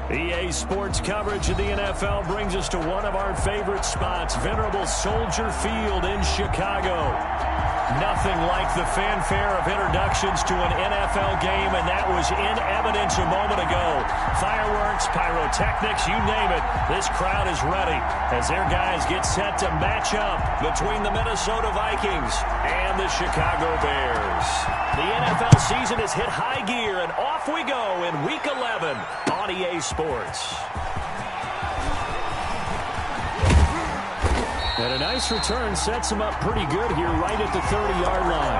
EA Sports coverage of the NFL brings us to one of our favorite spots, venerable Soldier Field in Chicago. Nothing like the fanfare of introductions to an NFL game, and that was in evidence a moment ago. Fireworks, pyrotechnics, you name it. This crowd is ready as their guys get set to match up between the Minnesota Vikings and the Chicago Bears. The NFL season has hit high gear, and off we go in Week 11 on EA Sports. And a nice return sets them up pretty good here right at the 30-yard line.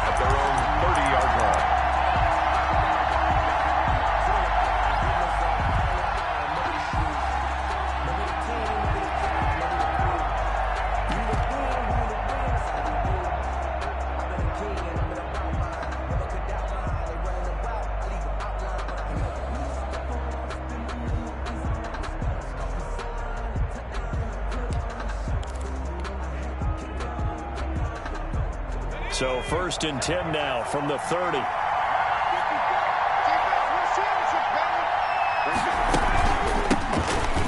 At their own 30-yard line. So 1st and 10 now from the 30.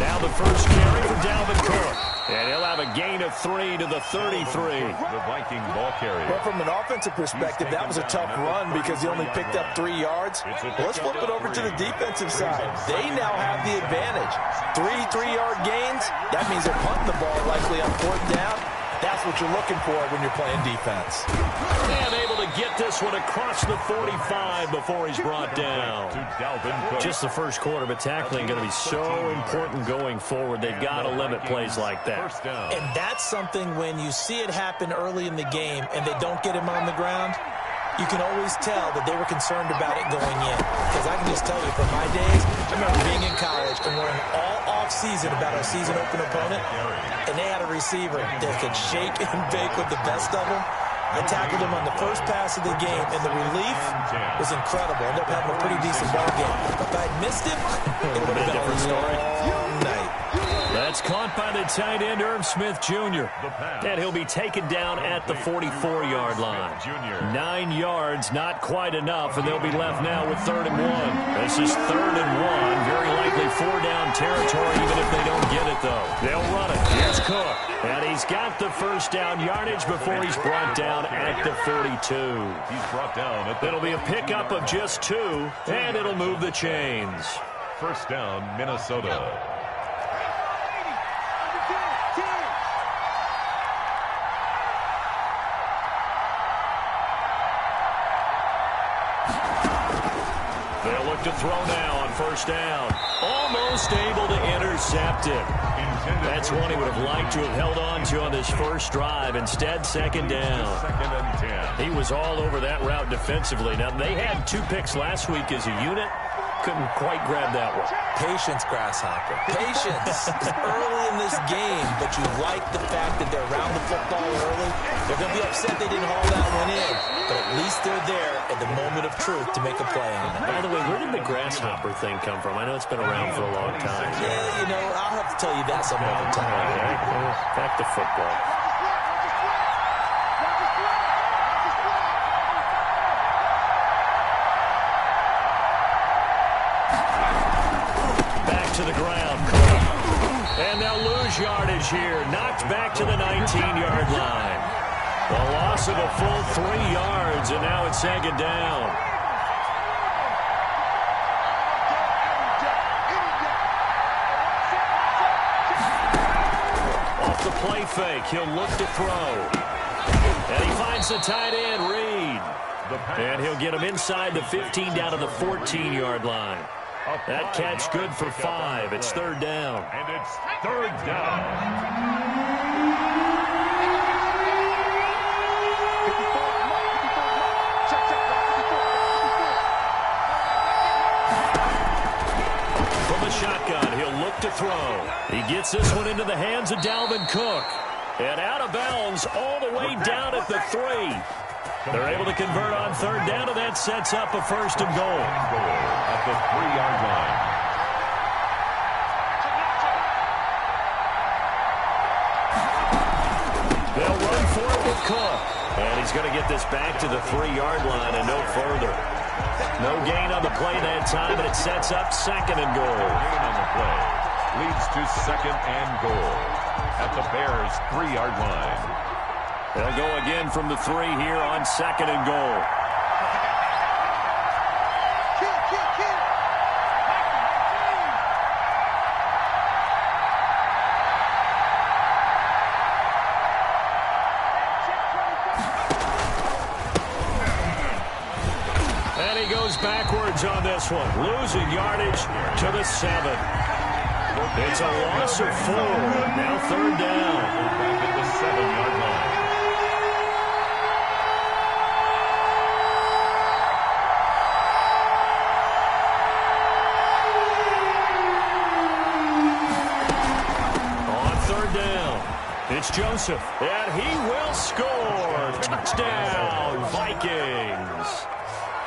Now the first carry for Dalvin Cook. And he'll have a gain of 3 to the 33. The Viking ball carrier. Well, from an offensive perspective, that was a tough run because he only picked up 3 yards. Let's flip it over to the defensive side. They now have the advantage. 3-3-yard gains. That means they're punting the ball likely on 4th down. That's what you're looking for when you're playing defense. And able to get this one across the 45 before he's brought down. Just the first quarter, but tackling going to be so important going forward. They've got to limit plays like that. And that's something when you see it happen early in the game and they don't get him on the ground, you can always tell that they were concerned about it going in. Because I can just tell you from my days, I remember being in college and worrying all off-season about our season-open opponent, and they had a receiver that could shake and bake with the best of them. I tackled him on the first pass of the game, and the relief was incredible. Ended up having a pretty decent ball game. But if I'd missed him, it would have been a different story. Night. That's caught by the tight end, Irv Smith Jr. And he'll be taken down at the 44-yard line. 9 yards, not quite enough, and they'll be left now with 3rd and 1. This is 3rd and 1. Very likely 4-down territory, even if they don't get it, though. They'll run it. Here's Cook. And he's got the first down yardage before he's brought down at the 42. He's brought down at the It'll be a pickup of just 2, and it'll move the chains. 1st down, Minnesota. They'll look to throw now on 1st down. Almost able to intercept it. That's one he would have liked to have held on to on this first drive. Instead, 2nd down. 2nd and 10. He was all over that route defensively. Now, they had 2 picks last week as a unit. Couldn't quite grab that one. Patience, Grasshopper. Patience. It's early in this game, but you like the fact that they're around the football early. They're going to be upset they didn't haul that one in, but at least they're there at the moment of truth to make a play on it. By the way, where did the Grasshopper thing come from? I know it's been around for a long time. Yeah, you know, I'll have to tell you that some other time. Okay. Back to football. To the ground. And they'll lose yardage here. Knocked back to the 19-yard line. The loss of a full 3 yards, and now it's 2nd down. Off the play fake, he'll look to throw. And he finds the tight end, Reed. And he'll get him inside the 15 down to the 14-yard line. That catch good for 5. It's 3rd down. And it's 3rd down. From the shotgun, he'll look to throw. He gets this one into the hands of Dalvin Cook. And out of bounds all the way down at the 3. They're able to convert on 3rd down, and that sets up a 1st and goal. At the 3-yard line. They'll run for it with Cook. And he's going to get this back to the 3-yard line and no further. No gain on the play that time, and it sets up second and goal. No gain on the play leads to second and goal at the Bears' 3-yard line. They'll go again from the 3 here on second and goal. And he goes backwards on this one, losing yardage to the 7. It's a loss of 4. Now third down. We're back at the 7-yard line. On third down, it's Joseph, and he will score. Touchdown, Vikings.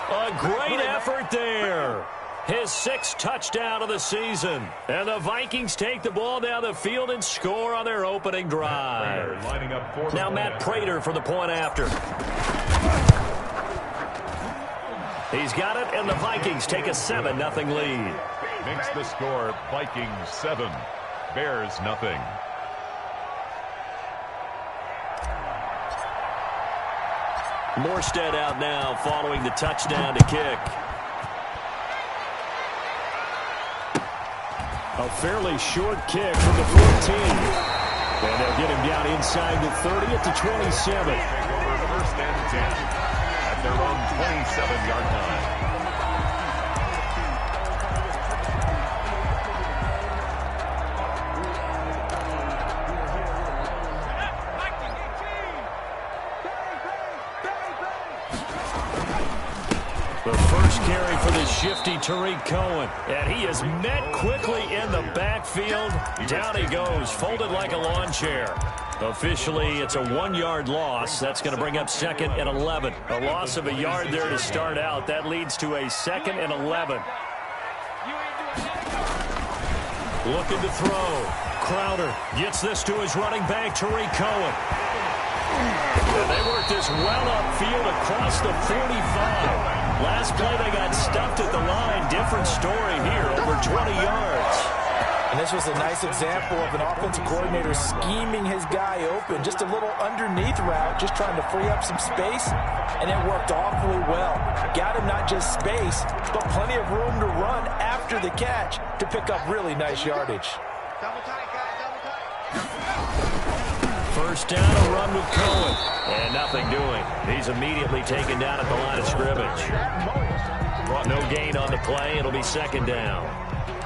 A great effort there. His 6th touchdown of the season. And the Vikings take the ball down the field and score on their opening drive. Now Matt Prater for the point after. He's got it, and the Vikings take a 7-0 lead. Makes the score Vikings 7, Bears nothing. Morstead out now following the touchdown to kick. A fairly short kick from the 14. And they'll get him down inside the 30 at the 27. Take over first and 10 at their own 27-yard line. The first carry for the shifty Tariq Cohen. And he is met quickly in the backfield. Down he goes, folded like a lawn chair. Officially, it's a 1-yard loss. That's going to bring up second and 11. A loss of a yard there to start out. That leads to a second and 11. Looking to throw. Crowder gets this to his running back, Tariq Cohen. And they work this well upfield across the 45. Last play, they got stuffed at the line. Different story here, over 20 yards. And this was a nice example of an offensive coordinator scheming his guy open. Just a little underneath route, just trying to free up some space, and it worked awfully well. Got him not just space, but plenty of room to run after the catch to pick up really nice yardage. First down, a run with Cohen. And nothing doing. He's immediately taken down at the line of scrimmage. No gain on the play. It'll be second down.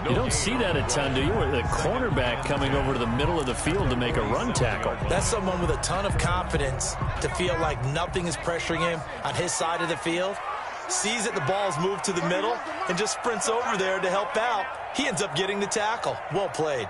You don't see that a ton, do you? The cornerback coming over to the middle of the field to make a run tackle. That's someone with a ton of confidence to feel like nothing is pressuring him on his side of the field. Sees that the ball's moved to the middle and just sprints over there to help out. He ends up getting the tackle. Well played.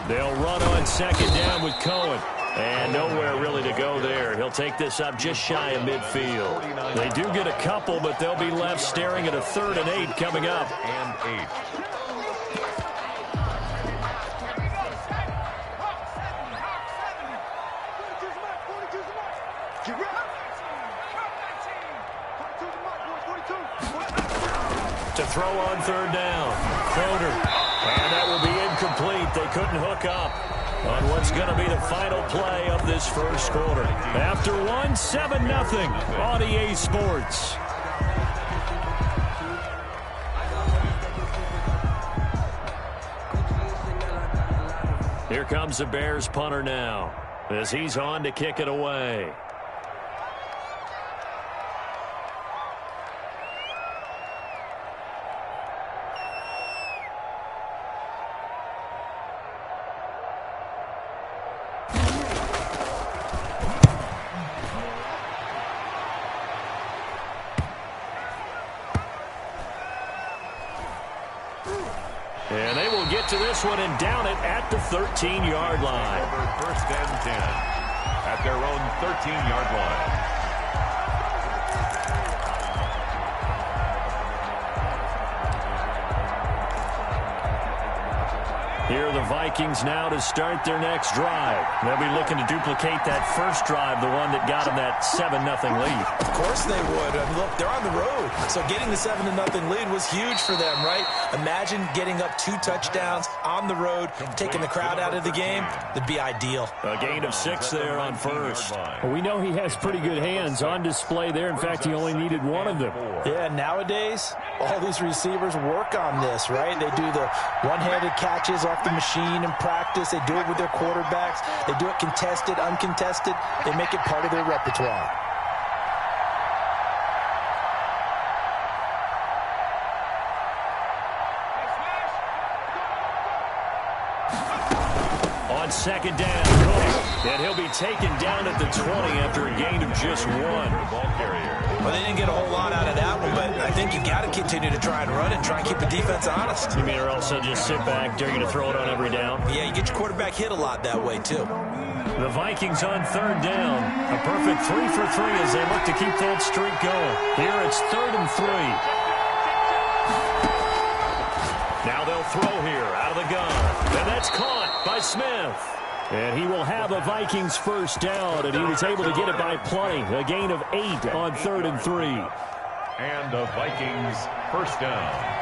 They'll run on second down with Cohen. And nowhere really to go there. He'll take this up just shy of midfield. They do get a couple, but they'll be left staring at a 3rd and 8 coming up. And 8. To throw on third down. Crowder. And that will be incomplete. They couldn't hook up on what's going to be the final play of this first quarter. After 7-0 on EA Sports. Here comes the Bears punter now as he's on to kick it away. And they will get to this one and down it at the 13-yard line. First and 10 at their own 13-yard line. Here are the Vikings now to start their next drive. They'll be looking to duplicate that first drive, the one that got them that 7-0 lead. Of course they would. I mean, look, they're on the road. So getting the 7-0 lead was huge for them, right? Imagine getting up 2 touchdowns on the road, taking the crowd out of the game. That'd be ideal. A gain of 6 there on first. Well, we know he has pretty good hands on display there. In fact, he only needed one of them. Yeah, nowadays, all these receivers work on this, right? They do the one-handed catches off the machine in practice. They do it with their quarterbacks. They do it contested, uncontested. They make it part of their repertoire. On second down, and he'll be taken down at the 20 after a gain of just 1. Well, they didn't get a whole lot out of that one, but I think you got to continue to try and run and try and keep the defense honest. You mean, or else they'll just sit back, dare you to throw it on every down? Yeah, you get your quarterback hit a lot that way, too. The Vikings on third down. A perfect 3 for 3 as they look to keep that streak going. Here it's 3rd and 3. Now they'll throw here out of the gun. And that's caught by Smith. And he will have a Vikings first down, and he was able to get it by plenty. A gain of 8 on 3rd and 3. And the Vikings first down.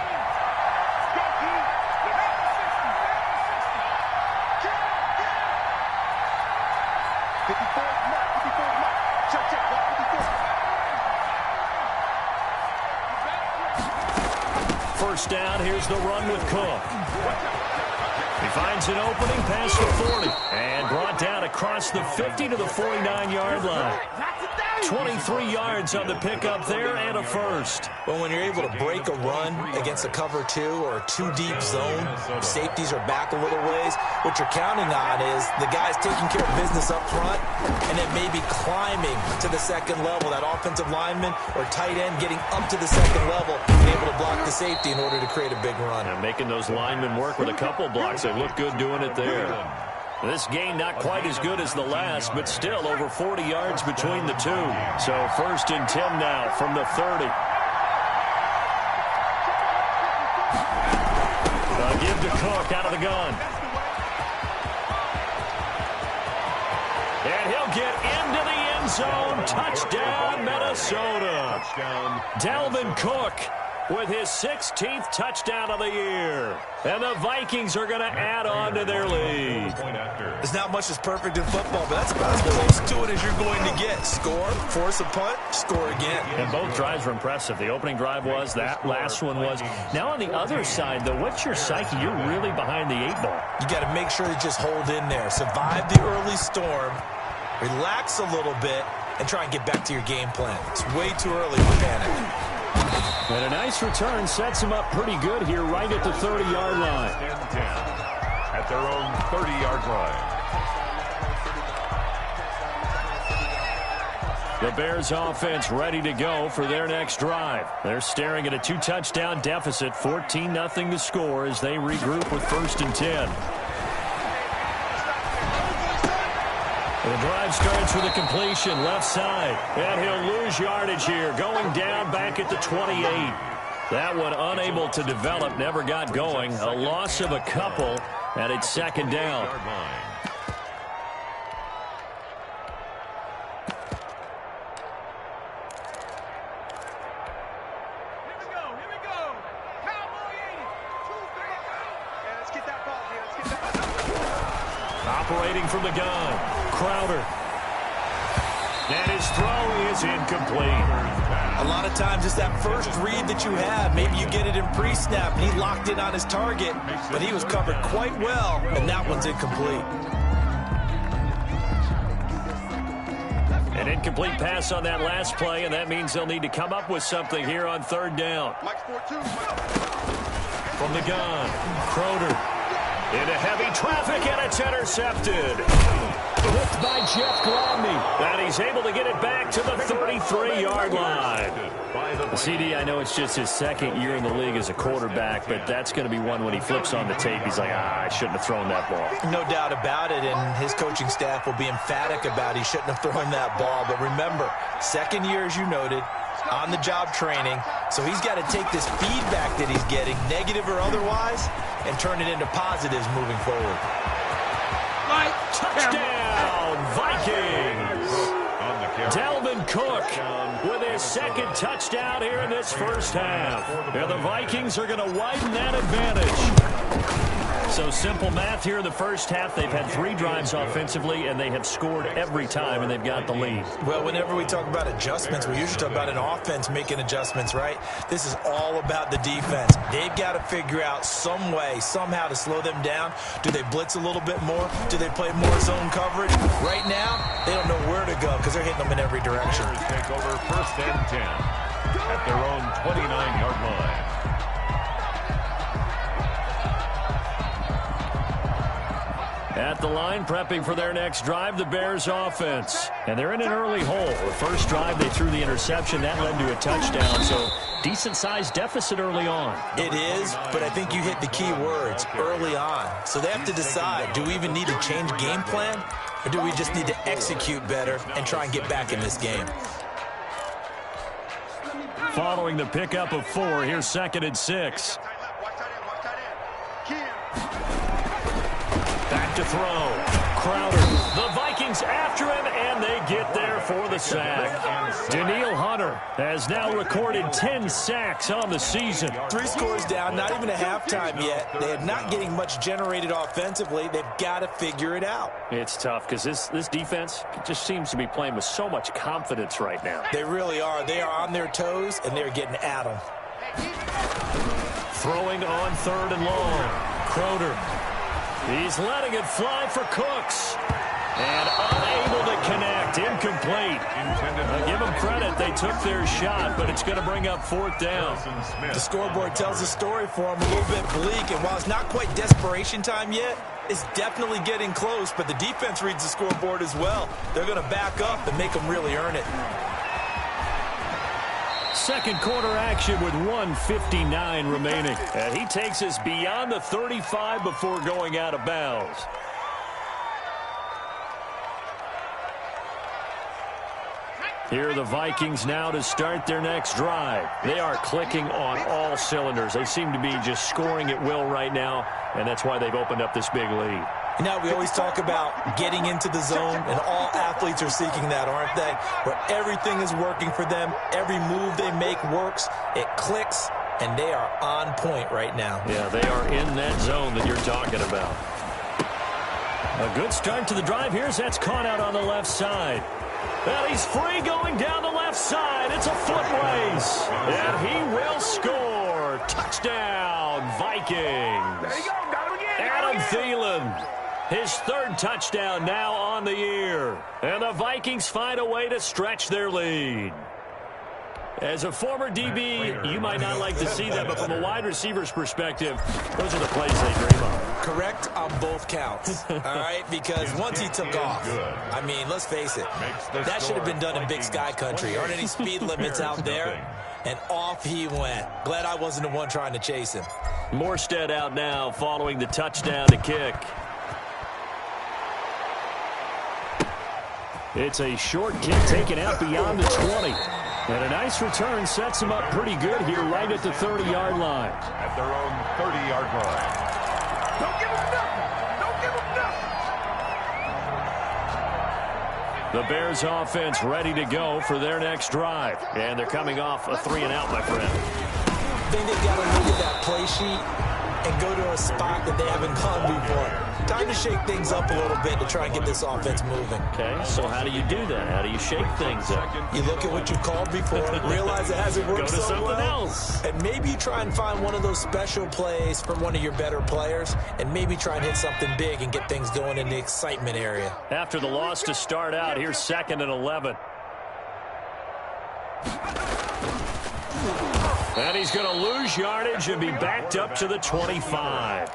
First down, here's the run with Cook. He finds an opening past the 40 and brought down across the 50 to the 49-yard line. 23 yards on the pickup there and a first. Well, when you're able to break a run against a cover 2 or a 2-deep zone, safeties are back a little ways. What you're counting on is the guys taking care of business up front and then maybe climbing to the second level. That offensive lineman or tight end getting up to the second level and able to block the safety in order to create a big run. And making those linemen work with a couple blocks. They look good doing it there. This game not quite as good as the last, but still over 40 yards between the two. So 1st and 10 now from the 30. Give to Cook out of the gun. And he'll get into the end zone. Touchdown, Minnesota. Dalvin Cook with his 16th touchdown of the year. And the Vikings are going to add on to their lead. There's not much that's perfect in football, but that's about as close to it as you're going to get. Score, force a punt, score again. And both drives were impressive. The opening drive was, that last one was. Now on the other side, though, what's your psyche? You're really behind the 8 ball. You got to make sure to just hold in there. Survive the early storm, relax a little bit, and try and get back to your game plan. It's way too early for panic. And a nice return sets him up pretty good here right at the 30-yard line. At their own 30-yard line. The Bears offense ready to go for their next drive. They're staring at a 2-touchdown deficit, 14-0 to score as they regroup with 1st and 10. The drive starts with a completion left side, and he'll lose yardage here, going down back at the 28. That one unable to develop, never got going. A loss of a couple, and it's 2nd down. Operating from the gun, Crowder. And his throw is incomplete. A lot of times it's that first read that you have. Maybe you get it in pre-snap, and he locked in on his target, but he was covered quite well, and that one's incomplete. An incomplete pass on that last play, and that means they'll need to come up with something here on 3rd down. From the gun, Crowder. Into heavy traffic, and it's intercepted. Hooked by Jeff Gladney. And he's able to get it back to the 33-yard line. CD, I know it's just his 2nd year in the league as a quarterback, but that's going to be one when he flips on the tape. He's like, I shouldn't have thrown that ball. No doubt about it, and his coaching staff will be emphatic about he shouldn't have thrown that ball. But remember, 2nd year, as you noted, on-the-job training. So he's got to take this feedback that he's getting, negative or otherwise, and turn it into positives moving forward. Touchdown, Vikings! Dalvin Cook with his second touchdown here in this first half. And the Vikings are going to widen that advantage. So simple math here in the first half. They've had 3 drives offensively, and they have scored every time, and they've got the lead. Well, whenever we talk about adjustments, we usually talk about an offense making adjustments, right? This is all about the defense. They've got to figure out some way, somehow to slow them down. Do they blitz a little bit more? Do they play more zone coverage? Right now, they don't know where to go because they're hitting them in every direction. Take over 1st and 10 at their own 29-yard line. At the line, prepping for their next drive, the Bears offense. And they're in an early hole. The first drive, they threw the interception. That led to a touchdown, so decent-sized deficit early on. It is, but I think you hit the key words, early on. So they have to decide, do we even need to change game plan, or do we just need to execute better and try and get back in this game? Following the pickup of 4, here's 2nd and 6. Back to throw. Crowder. The Vikings after him, and they get there for the sack. Danielle Hunter has now recorded 10 sacks on the season. 3 scores down, not even a halftime yet. They are not getting much generated offensively. They've got to figure it out. It's tough because this defense just seems to be playing with so much confidence right now. They really are. They are on their toes, and they're getting at them. Throwing on 3rd and long. Crowder. He's letting it fly for Cooks. And unable to connect. Incomplete. Give them credit. They took their shot, but it's going to bring up 4th down. The scoreboard tells the story for them, a little bit bleak. And while it's not quite desperation time yet, it's definitely getting close. But the defense reads the scoreboard as well. They're going to back up and make them really earn it. Second quarter action with 1:59 remaining. And he takes us beyond the 35 before going out of bounds. Here are the Vikings now to start their next drive. They are clicking on all cylinders. They seem to be just scoring at will right now, and that's why they've opened up this big lead. You know, we always talk about getting into the zone, and all athletes are seeking that, aren't they? Where everything is working for them, every move they make works, it clicks, and they are on point right now. Yeah, they are in that zone that you're talking about. A good start to the drive here as that's caught out on the left side. Well, he's free going down the left side. It's a foot race, and he will score. Touchdown, Vikings. There you go. Got him again. Adam Thielen. His 3rd touchdown now on the year. And the Vikings find a way to stretch their lead. As a former DB, you might not like to see that, but from a wide receiver's perspective, those are the plays they dream of. Correct on both counts, all right? Because once he took off, I mean, let's face it, that should have been done in Big Sky Country. Aren't any speed limits out there? And off he went. Glad I wasn't the one trying to chase him. Morstead out now following the touchdown to kick. It's a short kick taken out beyond the 20. And a nice return sets him up pretty good here right at the 30-yard line. At their own 30-yard line. Don't give him nothing. Don't give him nothing. The Bears offense ready to go for their next drive. And they're coming off a 3-and-out, my friend. I think they've got to look at that play sheet and go to a spot that they haven't gone before. Time to shake things up a little bit to try and get this offense moving. Okay, so how do you do that? How do you shake things up? You look at what you called before, realize it hasn't worked Go to so something well, else. and maybe try and find one of those special plays from one of your better players, and maybe try and hit something big and get things going in the excitement area. After the loss to start out, here's 2nd and 11. And he's going to lose yardage and be backed up to the 25.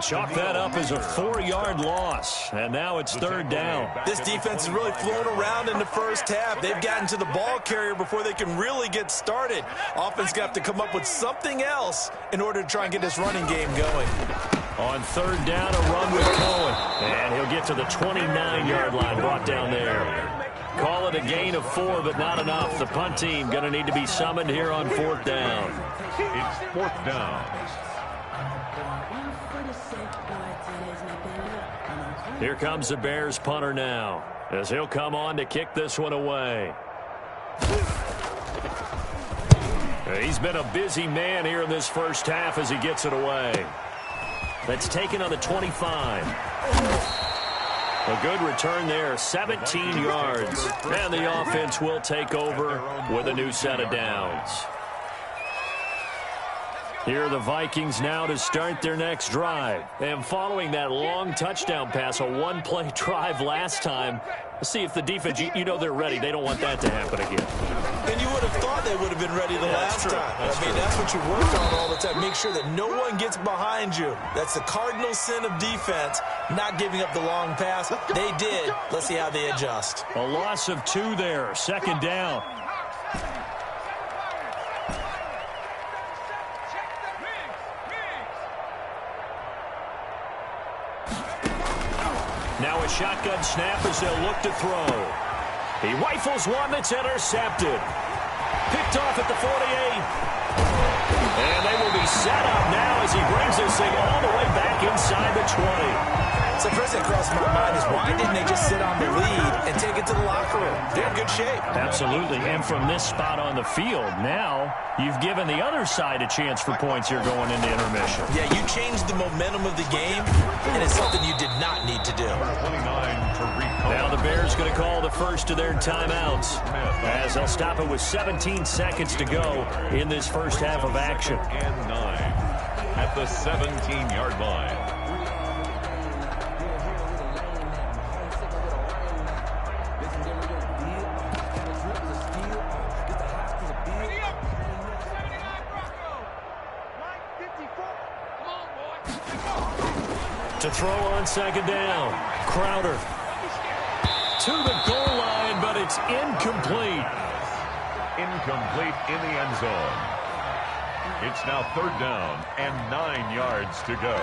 Chalk that up as a 4-yard loss. And now it's 3rd down. This defense has really flown around in the first half. They've gotten to the ball carrier before they can really get started. Offense got to come up with something else in order to try and get this running game going. On 3rd down, a run with Cohen. And he'll get to the 29-yard line, brought down there. Call it a gain of 4, but not enough. The punt team going to need to be summoned here on 4th down. It's 4th down. Here comes the Bears punter now, as he'll come on to kick this one away. He's been a busy man here in this first half as he gets it away. That's taken on the 25. A good return there, 17 yards. And the offense will take over with a new set of downs. Here are the Vikings now to start their next drive. And following that long touchdown pass, a one-play drive last time, let's see if the defense, you know they're ready. They don't want that to happen again. And you would have thought they would have been ready the last time. That's what you work on all the time. Make sure that no one gets behind you. That's the cardinal sin of defense, not giving up the long pass. They did. Let's see how they adjust. A loss of 2 there, 2nd down. Now a shotgun snap as they'll look to throw. He rifles one that's intercepted. Picked off at the 48. And they will be set up now as he brings this thing all the way back inside the 20. So the first thing across my mind is, why didn't they just sit on the lead and take it to the locker room? They're in good shape. Absolutely. And from this spot on the field, now you've given the other side a chance for points here going into intermission. Yeah, you changed the momentum of the game, and it's something you did not need to do. Now the Bears going to call the first of their timeouts as they'll stop it with 17 seconds to go in this first half of action. And 9 at the 17-yard line. To throw on 2nd down. Crowder to the goal line, but it's incomplete. Incomplete in the end zone. It's now 3rd down and 9 yards to go.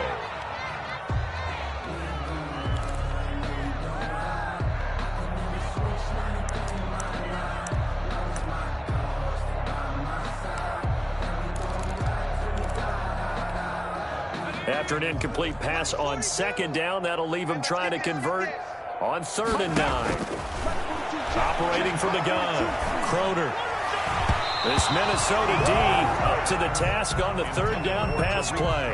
After an incomplete pass on 2nd down, that'll leave him trying to convert on 3rd and 9. Operating from the gun, Crowder. This Minnesota D up to the task on the 3rd down pass play.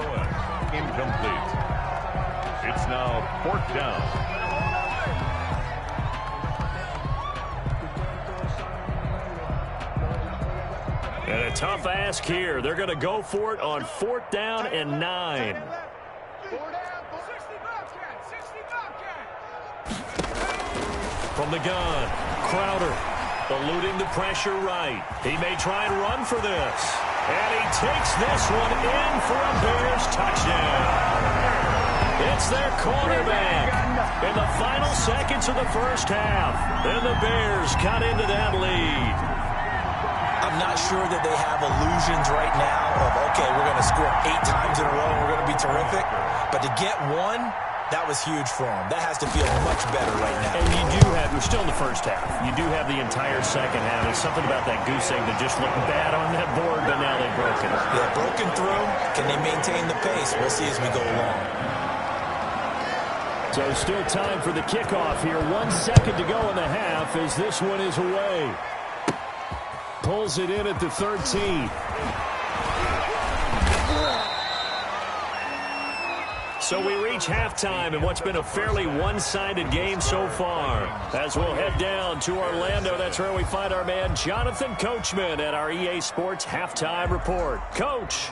Incomplete. It's now 4th down. And a tough ask here. They're going to go for it on 4th down and 9. From the gun, Crowder eluding the pressure right. He may try and run for this. And he takes this one in for a Bears touchdown. It's their quarterback in the final seconds of the first half. And the Bears cut into that lead. I'm not sure that they have illusions right now of, okay, we're going to score 8 times in a row and we're going to be terrific. But to get one, that was huge for them. That has to feel much better right now. And you do have, we're still in the first half. You do have the entire second half. There's something about that goose egg that just looked bad on that board, but now they've broken it. Yeah, broken through. Can they maintain the pace? We'll see as we go along. So still time for the kickoff here. 1 second to go in the half as this one is away. Pulls it in at the 13. So we reach halftime in what's been a fairly one-sided game so far. As we'll head down to Orlando, that's where we find our man Jonathan Coachman at our EA Sports Halftime Report. Coach.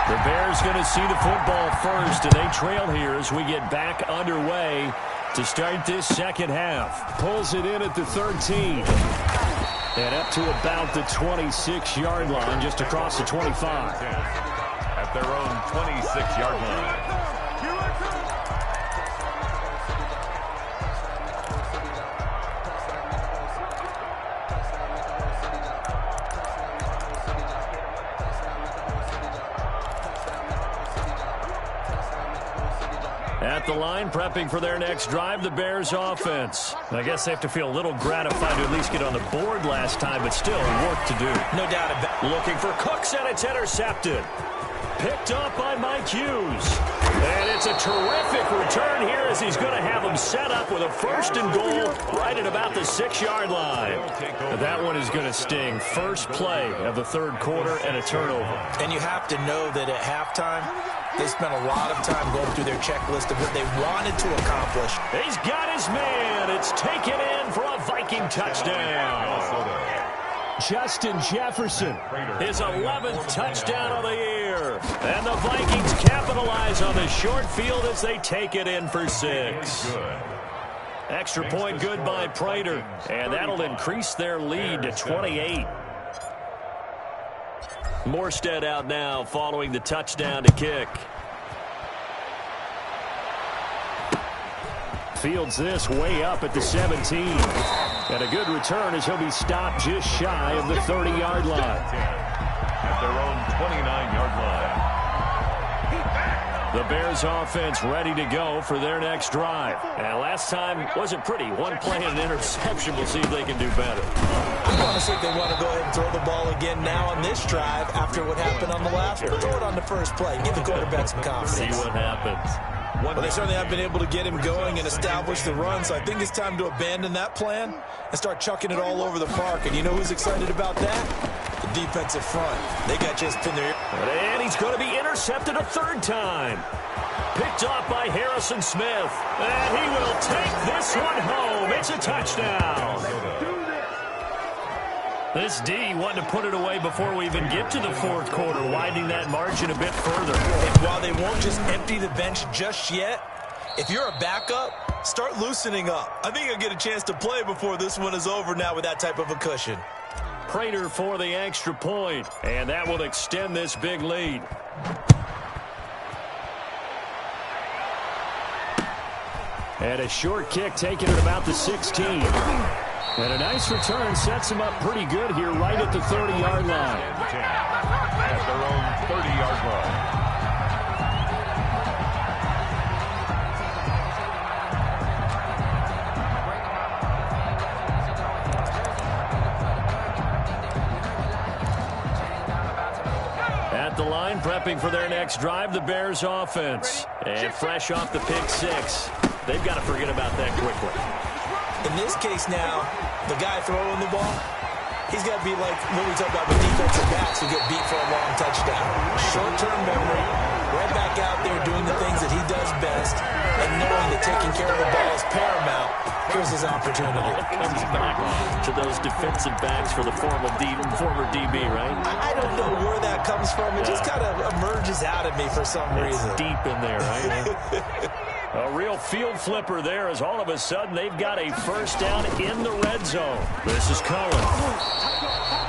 The Bears going to see the football first, and they trail here as we get back underway to start this second half. Pulls it in at the 13. And up to about the 26-yard line, just across the 25. At their own 26-yard line. At the line, prepping for their next drive, the Bears offense. I guess they have to feel a little gratified to at least get on the board last time, but still work to do. No doubt about it. Looking for Cooks, and it's intercepted. Picked up by Mike Hughes. And it's a terrific return here as he's going to have him set up with a 1st and goal right at about the 6-yard line. That one is going to sting. First play of the 3rd quarter and a turnover. And you have to know that at halftime, they spent a lot of time going through their checklist of what they wanted to accomplish. He's got his man. It's taken in for a Viking touchdown. Justin Jefferson, his 11th touchdown of the year. And the Vikings capitalize on the short field as they take it in for 6. Extra point good by Prater, and that'll increase their lead to 28. Morstead out now following the touchdown to kick. Fields this way up at the 17. And a good return as he'll be stopped just shy of the 30-yard line. At their own 29-yard line. The Bears offense ready to go for their next drive. And last time wasn't pretty. One play and an interception. We'll see if they can do better. I'm going to see if they want to go ahead and throw the ball again now on this drive after what happened on the last one. Throw it on the first play. Give the quarterback some confidence. See what happens. Well, they certainly have been able to get him going and establish the run, so I think it's time to abandon that plan and start chucking it all over the park. And you know who's excited about that? The defensive front. They got just pinned there. And he's going to be intercepted a 3rd time. Picked off by Harrison Smith. And he will take this one home. It's a touchdown. This D wanting to put it away before we even get to the 4th quarter, widening that margin a bit further. And while they won't just empty the bench just yet, if you're a backup, start loosening up. I think you'll get a chance to play before this one is over now with that type of a cushion. Prater for the extra point, and that will extend this big lead. And a short kick taken at about the 16. And a nice return sets him up pretty good here right at the 30-yard line. At their own 30-yard line. At the line, prepping for their next drive, the Bears offense. And fresh off the pick 6. They've got to forget about that quickly. In this case now, the guy throwing the ball, he's got to be like what we talk about with defensive backs who get beat for a long touchdown. Short-term memory, right back out there doing the things that he does best, and knowing that taking care of the ball is paramount. Here's his opportunity. Comes back to those defensive backs for the former DB, right? I don't know where that comes from. It just kind of emerges out of me for some reason. Deep in there, right? A real field flipper there as all of a sudden they've got a 1st down in the red zone. This is Cohen.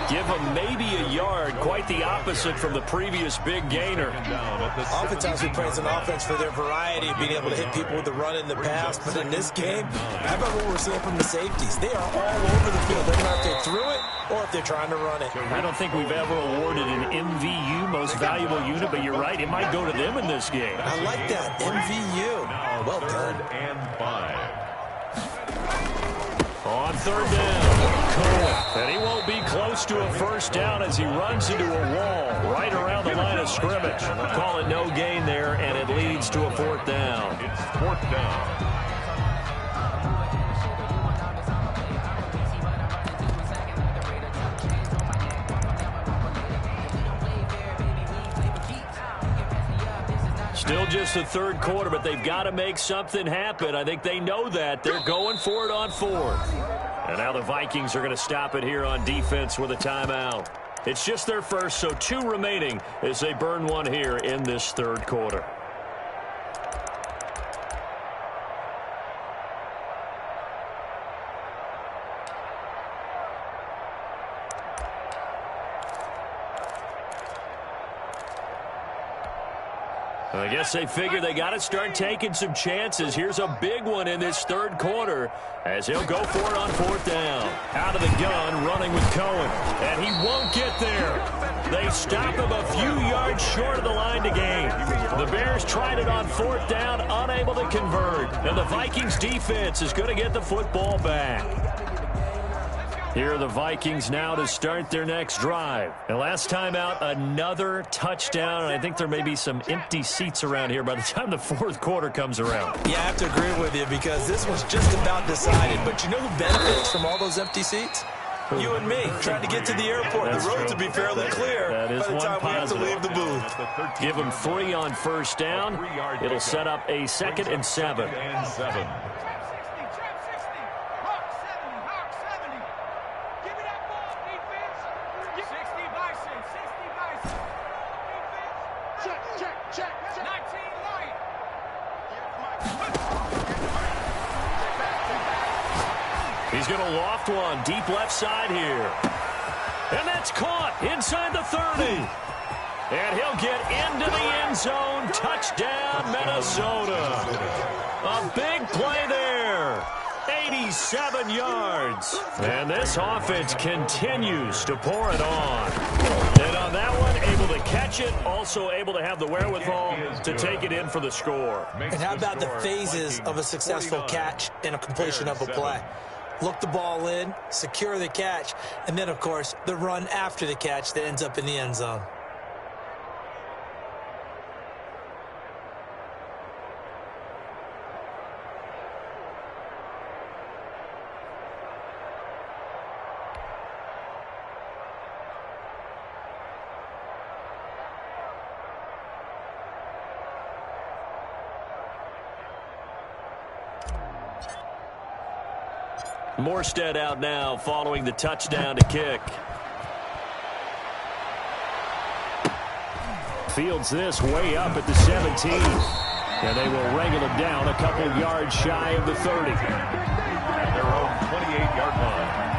Give him maybe a yard, quite the opposite from the previous big gainer. Oftentimes we praise an offense for their variety of being able to hit people with the run in the pass, but in this game, how about what we're seeing from the safeties? They are all over the field. They don't know if they threw it or if they're trying to run it. I don't think we've ever awarded an MVU, most valuable unit, but you're right, it might go to them in this game. I like that, MVU. Well done. 3rd and 5. On 3rd down, Cohen. And he won't be close to a 1st down as he runs into a wall right around the line of scrimmage. Call it no gain there, and it leads to a 4th down. It's 4th down. Still just the 3rd quarter, but they've got to make something happen. I think they know that. They're going for it on 4th. And now the Vikings are going to stop it here on defense with a timeout. It's just their first, so 2 remaining as they burn one here in this 3rd quarter. I guess they figure they got to start taking some chances. Here's a big one in this 3rd quarter as he'll go for it on 4th down. Out out of the gun, running with Cohen. And he won't get there. They stop him a few yards short of the line to gain. The Bears tried it on 4th down, unable to convert. And the Vikings defense is going to get the football back. Here are the Vikings now to start their next drive. And last time out, another touchdown. And I think there may be some empty seats around here by the time the 4th quarter comes around. Yeah, I have to agree with you because this was just about decided. But you know who benefits from all those empty seats? You and me, trying to get to the airport. That's the road true. to be fairly clear That is by the one time we have to leave the booth. Give them 3 on 1st down. It'll set up a 2nd and 7. He's going to loft one deep left side here. And that's caught inside the 30. And he'll get into the end zone. Touchdown, Minnesota. A big play there. 87 yards. And this offense continues to pour it on. And on that one, able to catch it, also able to have the wherewithal to take it in for the score. And how about the phases of a successful catch and a completion of a play? Look the ball in, secure the catch, and then, of course, the run after the catch that ends up in the end zone. Morstead out now following the touchdown to kick. Fields this way up at the 17. And they will wrangle him down a couple yards shy of the 30. At their own 28-yard line.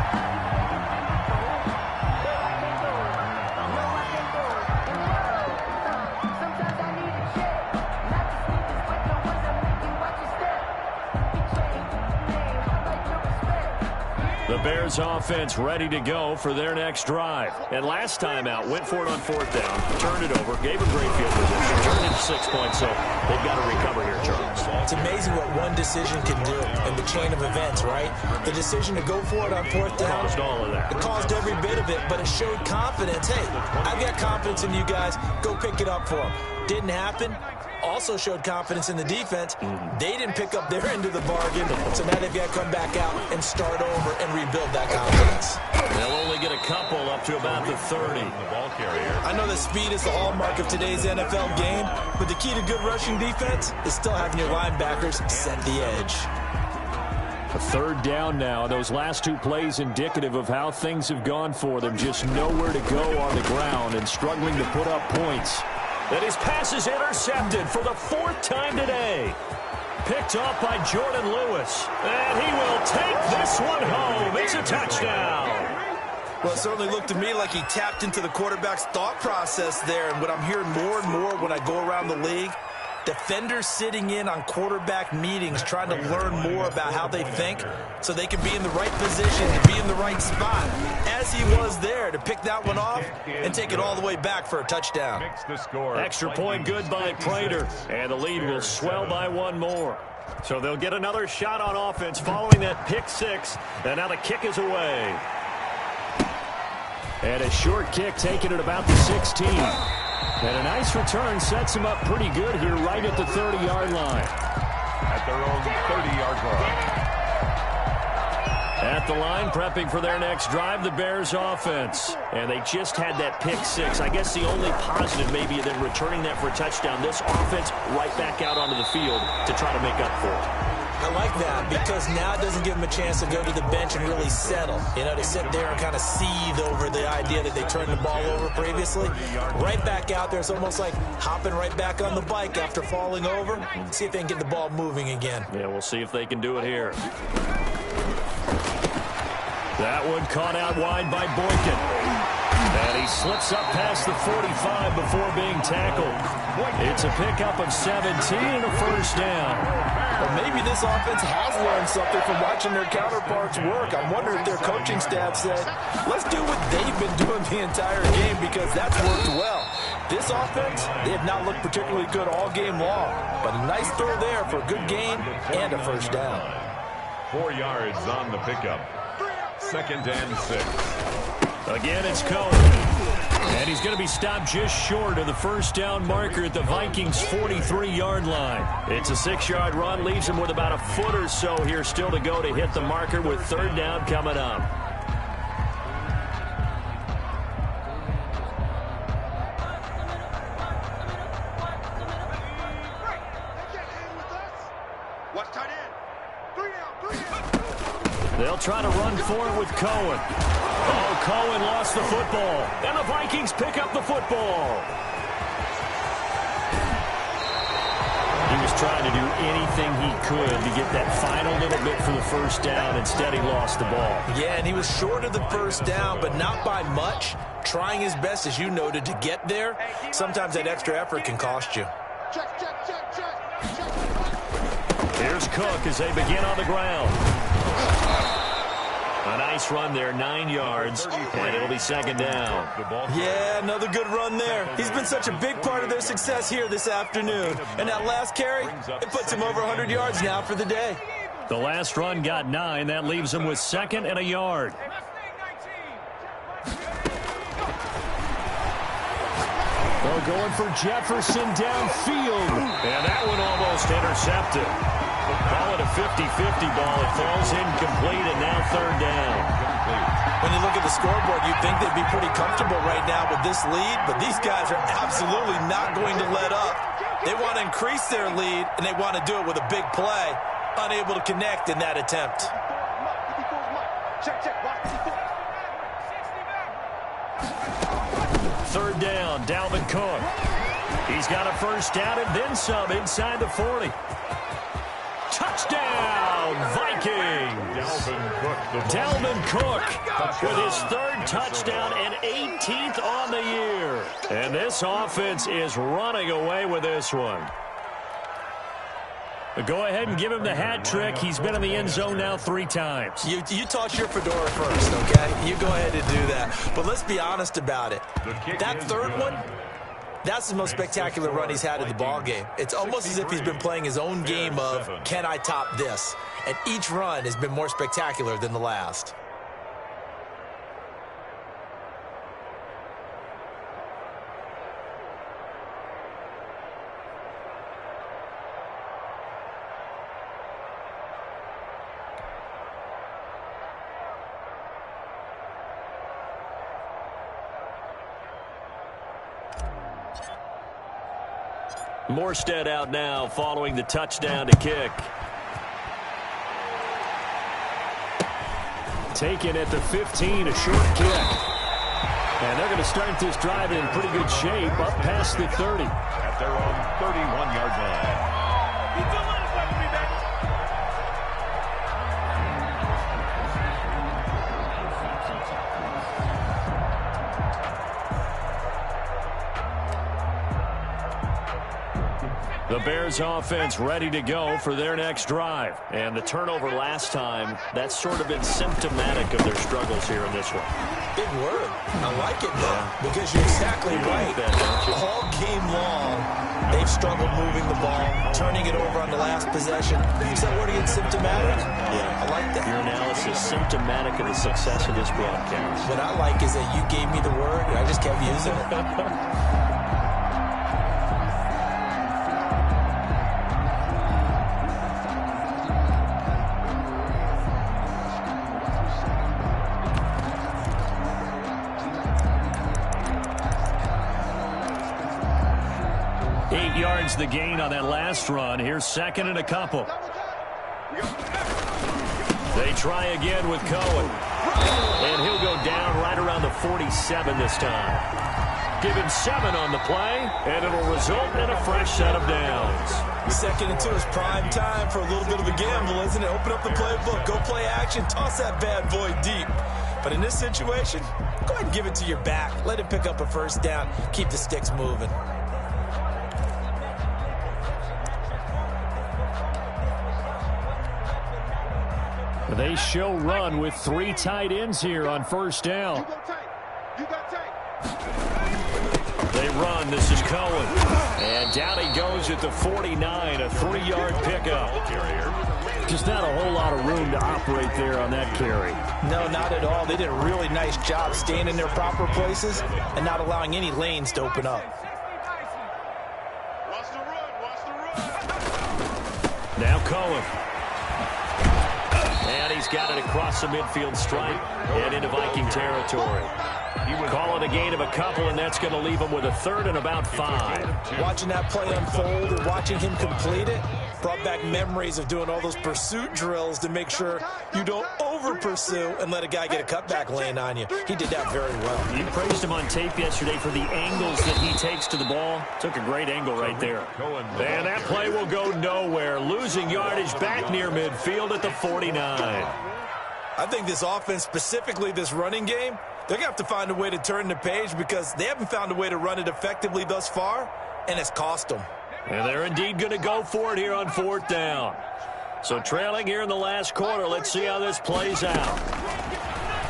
The Bears offense ready to go for their next drive. And last time out, went for it on 4th down, turned it over, gave a great field position, turned into 6 points, so they've got to recover here, Charles. It's amazing what one decision can do in the chain of events, right? The decision to go for it on 4th down. Caused all of that. It caused every bit of it, but it showed confidence. Hey, I've got confidence in you guys. Go pick it up for them. Didn't happen. Also showed confidence in the defense. They didn't pick up their end of the bargain, so now they've got to come back out and start over and rebuild that confidence. They'll only get a couple up to about the 30. The ball carrier. I know that speed is the hallmark of today's NFL game, but the key to good rushing defense is still having your linebackers set the edge. A 3rd down now. Those last 2 plays indicative of how things have gone for them. Just nowhere to go on the ground and struggling to put up points. And his pass is intercepted for the 4th time today. Picked off by Jordan Lewis. And he will take this one home. It's a touchdown. Well, it certainly looked to me like he tapped into the quarterback's thought process there. And what I'm hearing more and more when I go around the league, defenders sitting in on quarterback meetings trying to learn more about how they think so they can be in the right position to be in the right spot, as he was there to pick that one off and take it all the way back for a touchdown. Makes the score. Extra point good by Prater. And the lead will swell by 1 more. So they'll get another shot on offense following that pick 6. And now the kick is away. And a short kick taken at about the 16. And a nice return sets him up pretty good here right at the 30-yard line. At their own 30-yard line. At the line, prepping for their next drive, the Bears offense. And they just had that pick 6. I guess the only positive maybe than returning that for a touchdown. This offense right back out onto the field to try to make up for it. I like that because now it doesn't give them a chance to go to the bench and really settle. You know, to sit there and kind of seethe over the idea that they turned the ball over previously. Right back out there, it's almost like hopping right back on the bike after falling over. See if they can get the ball moving again. Yeah, we'll see if they can do it here. That one caught out wide by Boykin. And he slips up past the 45 before being tackled. It's a pickup of 17 and a first down. Well, maybe this offense has learned something from watching their counterparts work. I'm wondering if their coaching staff said, let's do what they've been doing the entire game, because that's worked well. This offense, they have not looked particularly good all game long, but a nice throw there for a good gain and a first down. 4 yards on the pickup. 2nd and 6. Again, it's Cohen. And he's going to be stopped just short of the first down marker at the Vikings' 43-yard line. It's a 6-yard run, leaves him with about a foot or so here still to go to hit the marker with 3rd down coming up. They'll try to run for it with Cohen. Oh, Cohen lost the football. And the Vikings pick up the football. He was trying to do anything he could to get that final little bit for the first down. Instead, he lost the ball. Yeah, and he was short of the first down, but not by much. Trying his best, as you noted, to get there. Sometimes that extra effort can cost you. Here's Cook as they begin on the ground. A nice run there, 9 yards, and it'll be 2nd down. Yeah, another good run there. He's been such a big part of their success here this afternoon. And that last carry, it puts him over 100 yards now for the day. The last run got 9. That leaves him with 2nd and a yard. They're going for Jefferson downfield. And that one almost intercepted. Call it a 50-50 ball. It falls incomplete, and now 3rd down. When you look at the scoreboard, you'd think they'd be pretty comfortable right now with this lead, but these guys are absolutely not going to let up. They want to increase their lead, and they want to do it with a big play. Unable to connect in that attempt. 3rd down, Dalvin Cook. He's got a first down and then some inside the 40. Touchdown, Vikings! Dalvin Cook with his 3rd touchdown and 18th on the year. And this offense is running away with this one. But go ahead and give him the hat trick. He's been in the end zone now 3 times. You toss your fedora first, okay? You go ahead and do that. But let's be honest about it. That 3rd one, that's the most spectacular run he's had in the ball game. It's almost as if he's been playing his own game of, can I top this? And each run has been more spectacular than the last. Morstead out now following the touchdown to kick. Taken at the 15, a short kick. And they're going to start this drive in pretty good shape up past the 30. At their own 31-yard line. The Bears offense ready to go for their next drive. And the turnover last time, that's sort of been symptomatic of their struggles here in this one. Big word. I like it, though, because you're exactly right. All game long, they've struggled moving the ball, turning it over on the last possession. Use that word again, symptomatic? Yeah, I like that. Your analysis, symptomatic of the success of this broadcast. What I like is that you gave me the word, and I just kept using it. The gain on that last run. Here's 2nd and a couple. They try again with Cohen. And he'll go down right around the 47 this time. Give him 7 on the play, and it'll result in a fresh set of downs. 2nd and 2 is prime time for a little bit of a gamble, isn't it? Open up the playbook, go play action, toss that bad boy deep. But in this situation, go ahead and give it to your back. Let him pick up a first down. Keep the sticks moving. They show run with 3 tight ends here on first down. They run. This is Cohen. And down he goes at the 49, a 3-yard pickup. Just not a whole lot of room to operate there on that carry. No, not at all. They did a really nice job staying in their proper places and not allowing any lanes to open up. Now Cohen. And he's got it across the midfield stripe and into Viking territory. Call it a gain of a couple, and that's going to leave him with a 3rd and about 5. Watching that play unfold and watching him complete it brought back memories of doing all those pursuit drills to make sure you don't over-pursue and let a guy get a cutback lane on you. He did that very well. You praised him on tape yesterday for the angles that he takes to the ball. Took a great angle right there. And that play will go nowhere. Losing yardage back near midfield at the 49. I think this offense, specifically this running game, they're going to have to find a way to turn the page because they haven't found a way to run it effectively thus far, and it's cost them. And they're indeed going to go for it here on 4th down. So trailing here in the last quarter, let's see how this plays out.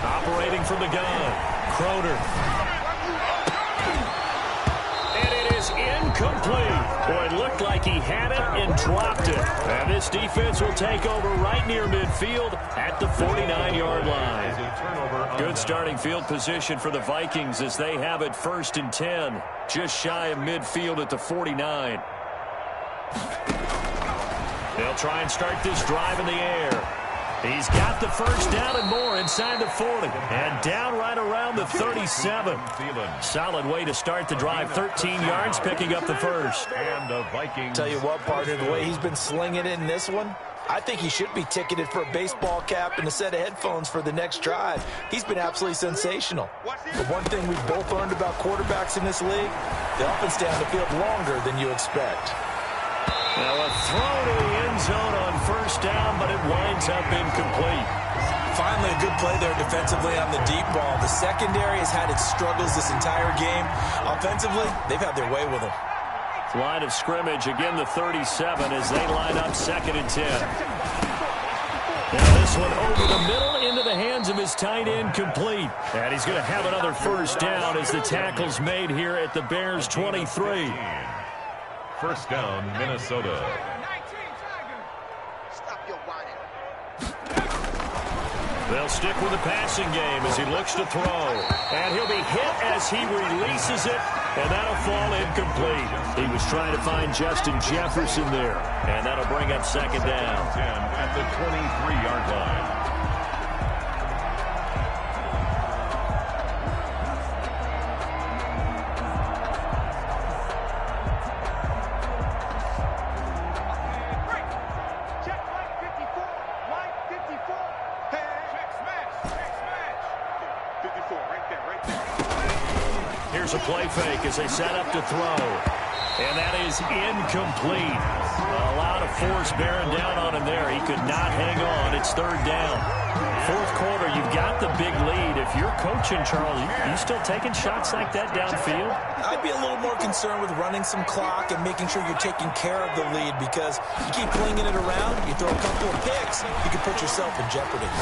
Operating from the gun, Croner. And it is incomplete. Boy, it looked like he had it and dropped it. And this defense will take over right near midfield at the 49-yard line. Good starting field position for the Vikings as they have it 1st and 10. Just shy of midfield at the 49. They'll try and start this drive in the air. He's got the first down and more inside the 40. And down right around the 37. Solid way to start the drive. 13 yards, picking up the first. And the Vikings. Tell you what, partner, the way he's been slinging it in this one, I think he should be ticketed for a baseball cap and a set of headphones for the next drive. He's been absolutely sensational. But one thing we've both learned about quarterbacks in this league, they often stay on the field longer than you expect. Now a throw to the end zone on first down, but it winds up incomplete. Finally, a good play there defensively on the deep ball. The secondary has had its struggles this entire game. Offensively, they've had their way with him. Line of scrimmage, again the 37 as they line up 2nd and 10. Now this one over the middle into the hands of his tight end, complete. And he's going to have another first down as the tackle's made here at the Bears' 23. First down, Minnesota. They'll stick with the passing game as he looks to throw. And he'll be hit as he releases it, and that'll fall incomplete. He was trying to find Justin Jefferson there, and that'll bring up 2nd down. 10 at the 23-yard line. Here's a play fake as they set up to throw. And that is incomplete. A lot of force bearing down on him there. He could not hang on. It's 3rd down. 4th quarter, you've got the big lead. If you're coaching, Charles, you still taking shots like that downfield? I'd be a little more concerned with running some clock and making sure you're taking care of the lead because you keep flinging it around, you throw a couple of picks, you can put yourself in jeopardy.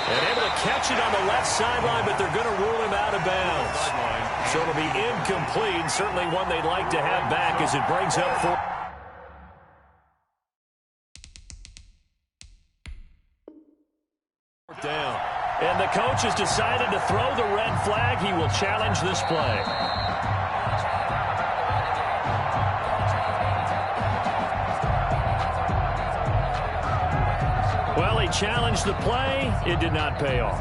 And able to catch it on the left sideline, but they're going to rule him out of bounds. So it'll be incomplete. Certainly one they'd like to have back as it brings up 4th down. And the coach has decided to throw the red flag. He will challenge this play. Well, he challenged the play. It did not pay off.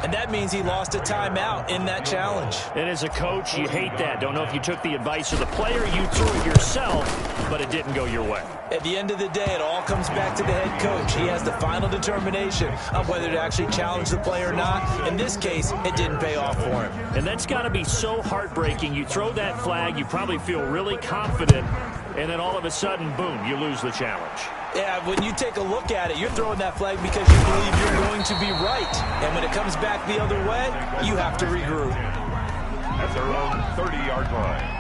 And that means he lost a timeout in that challenge. And as a coach, you hate that. Don't know if you took the advice of the player, you threw it yourself, but it didn't go your way. At the end of the day, it all comes back to the head coach. He has the final determination on whether to actually challenge the play or not. In this case, it didn't pay off for him. And that's got to be so heartbreaking. You throw that flag, you probably feel really confident, and then all of a sudden, boom, you lose the challenge. Yeah, when you take a look at it, you're throwing that flag because you believe you're going to be right. And when it comes back the other way, you have to regroup. At their own 30-yard line.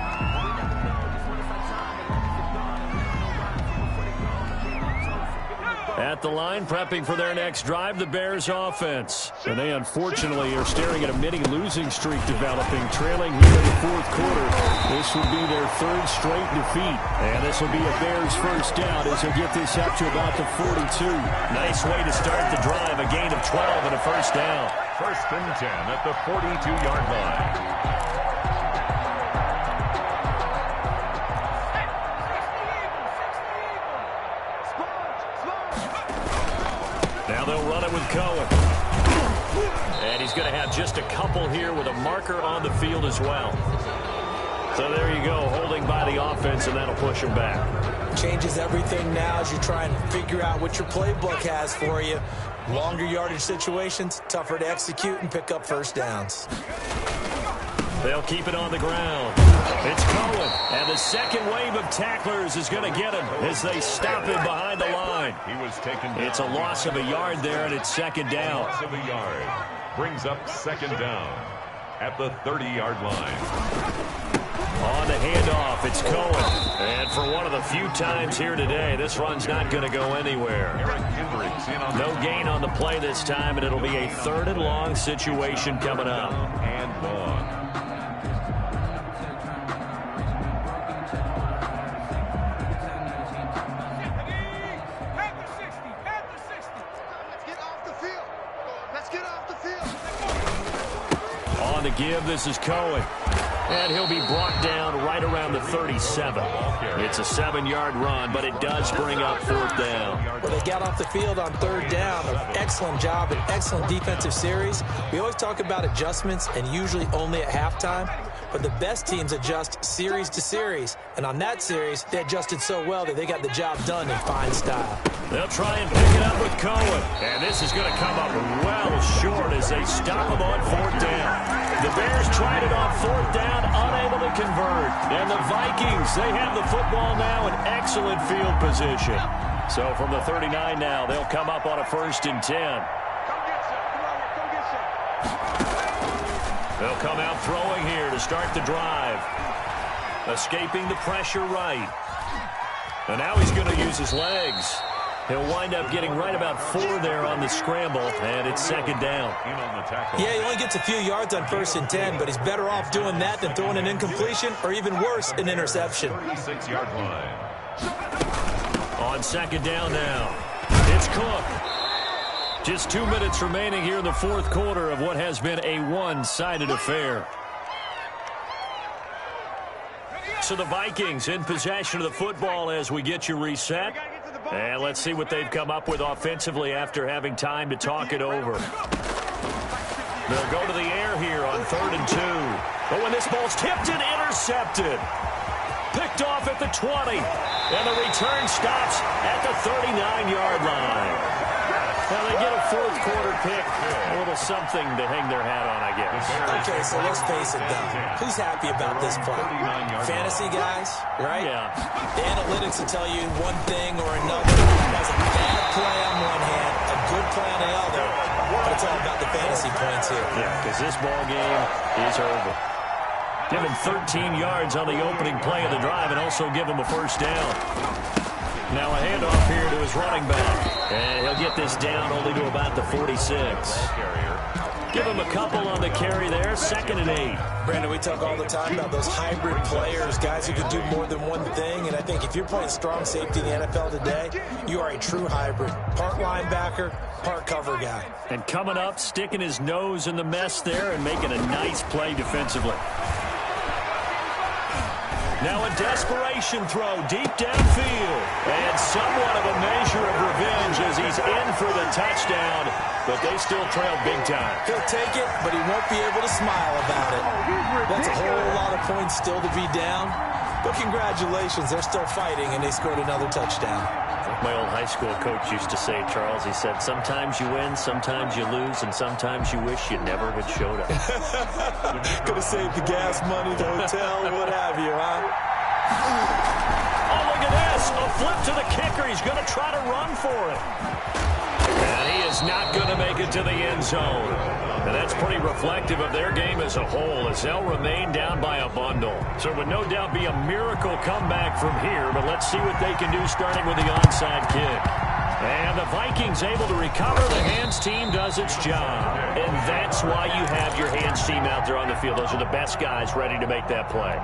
At the line, prepping for their next drive, the Bears offense. And they unfortunately are staring at a mini losing streak developing, trailing here in the fourth quarter. This would be their third straight defeat. And this will be a Bears first down as they get this up to about the 42. Nice way to start the drive, a gain of 12 and a first down. First and 10 at the 42-yard line. Now they'll run it with Cohen. And he's going to have just a couple here with a marker on the field as well. So there you go, holding by the offense, and that'll push him back. Changes everything now as you try and figure out what your playbook has for you. Longer yardage situations, tougher to execute and pick up first downs. They'll keep it on the ground. It's Cohen, and the second wave of tacklers is going to get him as they stop him behind the line. He was taken down. It's a loss of a yard there, and it's second down. Loss of a yard. Brings up second down at the 30-yard line. On the handoff, it's Cohen. And for one of the few times here today, this run's not going to go anywhere. No gain on the play this time, and it'll be a third and long situation coming up. And long. On the give, this is Cohen. And he'll be brought down right around the 37. It's a 7-yard run, but it does bring up fourth down. Well, they got off the field on third down. An excellent job, an excellent defensive series. We always talk about adjustments, and usually only at halftime. But the best teams adjust series to series. And on that series, they adjusted so well that they got the job done in fine style. They'll try and pick it up with Cohen. And this is going to come up well short as they stop him on fourth down. The Bears tried it on fourth down, unable to convert. And the Vikings, they have the football now in excellent field position. So from the 39 now, they'll come up on a first and 10. They'll come out throwing here to start the drive. Escaping the pressure right. And now he's going to use his legs. He'll wind up getting right about 4 there on the scramble, and it's second down. Yeah, he only gets a few yards on first and 10, but he's better off doing that than throwing an incompletion or even worse, an interception. 36-yard line. On second down now, it's Cook. Just 2 minutes remaining here in the fourth quarter of what has been a one-sided affair. So the Vikings in possession of the football as we get you reset. And let's see what they've come up with offensively after having time to talk it over. They'll go to the air here on 3rd and 2. But when this ball's tipped and intercepted. Picked off at the 20. And the return stops at the 39-yard line. Well, they get a fourth quarter pick. A little something to hang their hat on, I guess. Okay, so let's face it, though. Who's happy about this play? Fantasy guys, right? Yeah. The analytics will tell you one thing or another. That's a bad play on one hand, a good play on the other. But it's all about the fantasy points here. Yeah, because this ball game is over. Give him 13 yards on the opening play of the drive and also give him a first down. Now a handoff here to his running back. And he'll get this down only to about the 46. Give him a couple on the carry there. 2nd and 8. Brandon, we talk all the time about those hybrid players, guys who can do more than one thing. And I think if you're playing strong safety in the NFL today, you are a true hybrid. Part linebacker, part cover guy. And coming up, sticking his nose in the mess there and making a nice play defensively. Now a desperation throw deep downfield. And somewhat of a measure of revenge as he's in for the touchdown. But they still trail big time. He'll take it, but he won't be able to smile about it. That's a whole lot of points still to be down. But congratulations, they're still fighting, and they scored another touchdown. My old high school coach used to say, Charles, he said, sometimes you win, sometimes you lose, and sometimes you wish you never had showed up. Could have saved the gas money, the hotel, what have you, huh? Oh, look look at this. A flip to the kicker. He's going to try to run for it. And he is not going to make it to the end zone. And that's pretty reflective of their game as a whole, as they'll remain down by a bundle. So it would no doubt be a miracle comeback from here, but let's see what they can do starting with the onside kick. And the Vikings able to recover. The hands team does its job. And that's why you have your hands team out there on the field. Those are the best guys ready to make that play.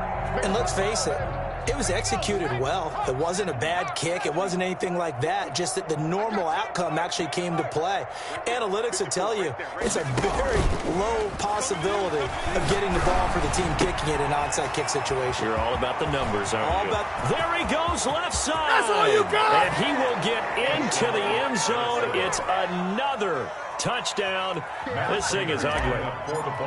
And let's face it, it was executed well. It wasn't a bad kick. It wasn't anything like that. Just that the normal outcome actually came to play. Analytics will tell you it's a very low possibility of getting the ball for the team kicking it in an onside kick situation. You're all about the numbers, aren't you? There he goes, left side. That's all you got. And he will get into the end zone. It's another touchdown. This thing is ugly.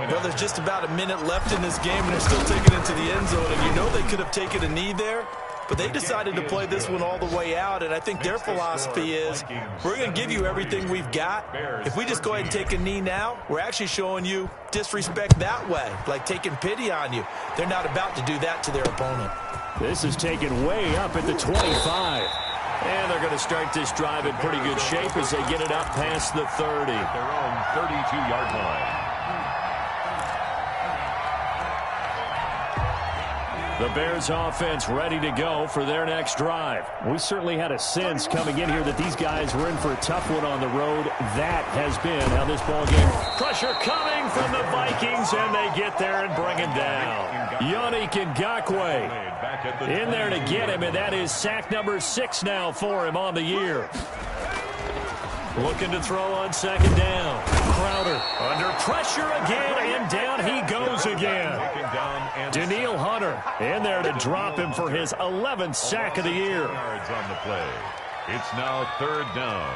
Well, there's just about a minute left in this game, and they're still taking it to the end zone. And you know they could have taken a knee there, but they decided to play this one all the way out. And I think their philosophy is, we're going to give you everything we've got. If we just go ahead and take a knee now, we're actually showing you disrespect that way, like taking pity on you. They're not about to do that to their opponent. This is taken way up at the 25. And they're going to start this drive in pretty good shape as they get it up past the 30. Their own 32-yard line. The Bears offense ready to go for their next drive. We certainly had a sense coming in here that these guys were in for a tough one on the road. That has been how this ball game. Pressure coming from the Vikings, and they get there and bring him down. Yannick Ngakoue in there to get him, and that is sack number 6 now for him on the year. Looking to throw on second down. Crowder under pressure again, and down he goes again. Daniil Hunter in there to drop him for his 11th sack of the year. Yards on the play. It's now third down.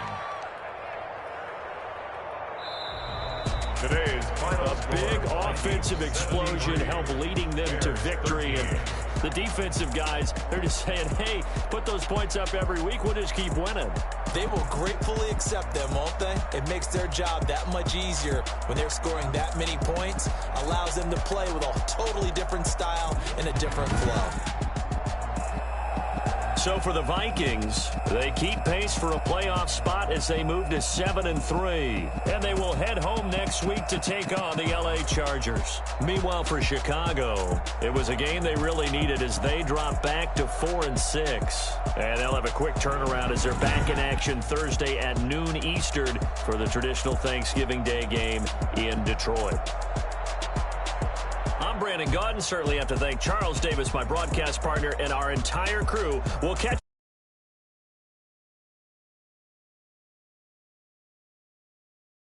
Today's final Big offensive explosion helped leading them to victory. And the defensive guys, they're just saying, hey, put those points up every week. We'll just keep winning. They will gratefully accept them, won't they? It makes their job that much easier when they're scoring that many points. Allows them to play with a totally different style and a different flow. So for the Vikings, they keep pace for a playoff spot as they move to 7-3. And they will head home next week to take on the LA Chargers. Meanwhile, for Chicago, it was a game they really needed as they drop back to 4-6. And they'll have a quick turnaround as they're back in action Thursday at noon Eastern for the traditional Thanksgiving Day game in Detroit. I'm Brandon Gaudin. Certainly have to thank Charles Davis, my broadcast partner, and our entire crew. We'll catch